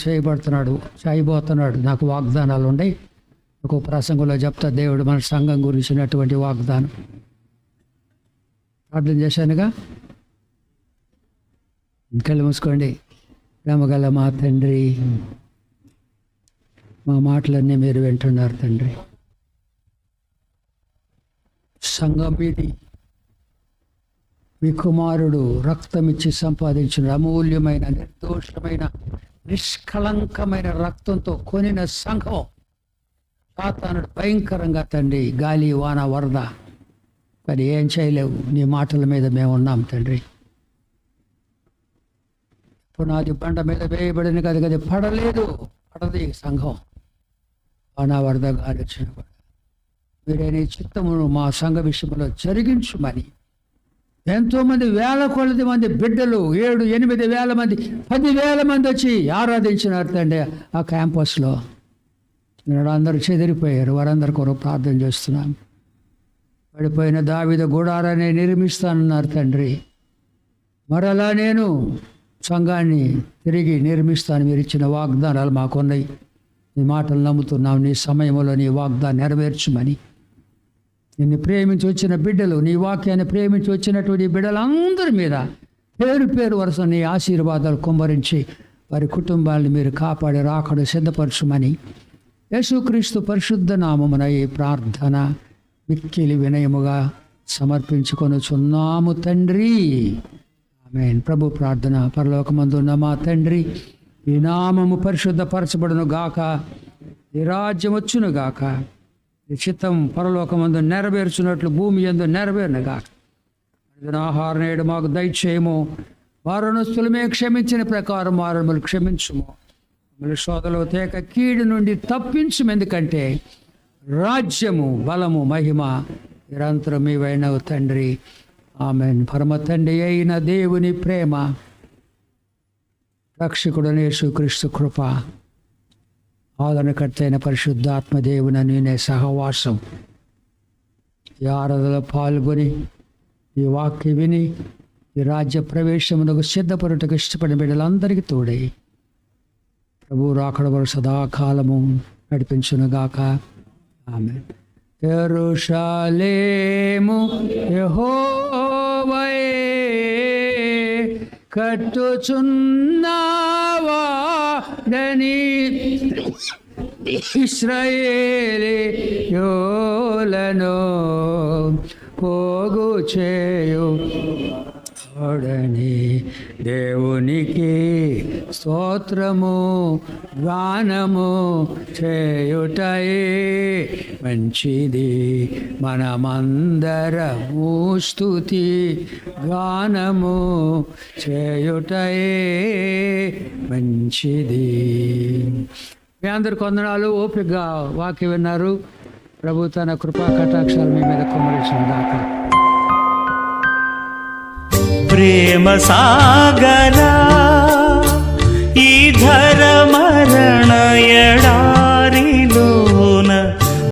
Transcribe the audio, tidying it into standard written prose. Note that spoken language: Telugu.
చేయబోతున్నాడు. నాకు వాగ్దానాలు ఉన్నాయి. ఒక ప్రసంగంలో చెప్తా దేవుడు మన సంఘం గురించినటువంటి వాగ్దానం. ప్రార్థన చేశానుగా, కళ్ళు మూసుకోండి. ప్రేమగల మా తండ్రి, మా మాటలన్నీ మీరు వింటున్నారు తండ్రి. సంఘం మీది మీ కుమారుడు రక్తమిచ్చి సంపాదించిన అమూల్యమైన, నిర్దోషమైన, నిష్కళంకమైన రక్తంతో కొనిన సంఘం. సాతానుడు భయంకరంగా తండ్రి, గాలి వాన వరద, కానీ ఏం చేయలేవు. నీ మాటల మీద మేము ఉన్నాం తండ్రి. పునాది బండ మీద వేయబడిన గది పడలేదు, పడది సంఘం. వాన వరద గాలి వచ్చిన మీరే నీ చిత్తమును మా సంఘ విషయంలో జరిగించుమని. ఎంతోమంది, వేల కొలది మంది బిడ్డలు, 7-8 వేల మంది, 10,000 మంది వచ్చి ఆరాధించినారు తండ్రి ఆ క్యాంపస్లో. అందరూ చెదిరిపోయారు. వారందరి కొరకు ప్రార్థన చేస్తున్నాం. పడిపోయిన దావీదు గుడారాన్ని నిర్మిస్తానన్నారు తండ్రి. మరలా నేను సంఘాన్ని తిరిగి నిర్మిస్తాను. మీరు ఇచ్చిన వాగ్దానాలు మాకున్నాయి. నీ మాటలు నమ్ముతున్నాం. నీ సమయంలో నీ వాగ్దానం నెరవేర్చుమని. నిన్ను ప్రేమించి వచ్చిన బిడ్డలు, నీ వాక్యాన్ని ప్రేమించి వచ్చినటువంటి బిడ్డలందరి మీద పేరు పేరు వరుస నీ ఆశీర్వాదాలు కుమ్మరించి వారి కుటుంబాలను మీరు కాపాడి రాకడ సిద్ధపరచుమని యేసుక్రీస్తు పరిశుద్ధ నామమున ఈ ప్రార్థన మిక్కిలి వినయముగా సమర్పించుకొనుచున్నాము తండ్రి. ఆమేన్. ప్రభు ప్రార్థన. పరలోకమందున్న మా తండ్రి, ఈ నామము పరిశుద్ధపరచబడును గాక, ఈ రాజ్యం వచ్చును గాక, ఈ చిత్తం పరలోకమందు నెరవేర్చున్నట్లు భూమి యందు నెరవేరును గాక. ఆహార నేడు మాకు దయచేయము. వారణస్తులమే క్షమించిన ప్రకారం వారములు క్షమించుము. మమ్మల్ని శోధలో తేక కీడు నుండి తప్పించుము. ఎందుకంటే రాజ్యము, బలము, మహిమ నిరంతరం మీవైనవు తండ్రి. ఆమేన్. పరమ తండ్రి అయిన దేవుని ప్రేమ, రక్షకుడైన యేసుక్రీస్తు కృప, ఆదరణకర్త అయిన పరిశుద్ధాత్మ దేవుని నేనే సహవాసం, ఈ ఆరాధనలో పాల్గొని ఈ వాక్య విని ఈ రాజ్య ప్రవేశమునకు సిద్ధపడుటకు ఇష్టపడిన బిడ్డలందరికీ తోడై ప్రభు రాకడ వరకు సదాకాలము నడిపించునుగాక. ఆమేన్. యెరూషలేము యెహోవాయే కట్టుచున్నావాడని ఇశ్రాయేలీయులను పోగు చేయు వాడని దేవునికి స్తోత్రము గానము చేయుటయే మంచిది. మనమందరము స్తుతి గానము చేయుటయే మంచిది. మీ అందరికి వందనాలు. ఓపికగా వాక్యం విన్నారు. ప్రభు తన కృపా కటాక్షాలు మీ మీద కుమ్మరించుగాక. ప్రేమ సాగరా ఈ ధర మరణ ఎడా